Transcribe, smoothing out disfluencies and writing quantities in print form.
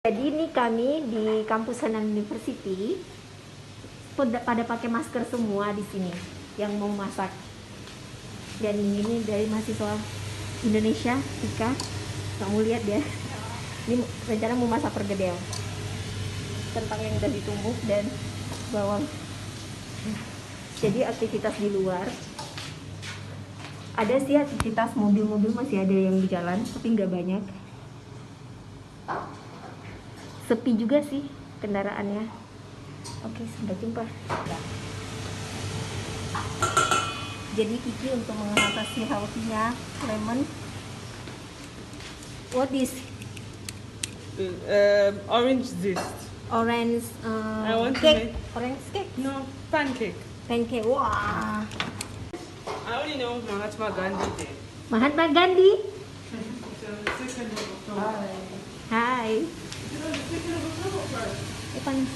Jadi ini kami di kampus Henan University pada pakai masker semua di sini yang mau masak. Dan ini dari mahasiswa Indonesia, Ika. Kamu lihat ya. Ini rencana mau masak pergedel. Kentang yang udah ditumbuk dan bawang. Jadi aktivitas di luar. Ada sih aktivitas mobil-mobil masih ada yang di jalan, tapi nggak banyak. Sepi juga sih kendaraannya. Oke, sampai jumpa. Jadi Kiki untuk mengatasi healthy-nya lemon. What is orange zest. orange I want to cake? make- Orange cake? No, pancake. Pancake. Wah. I only know Mahatma Gandhi Day. Mahatma Gandhi. So, 2nd of October. Hai. You know, the 2nd of October, right? Ipan.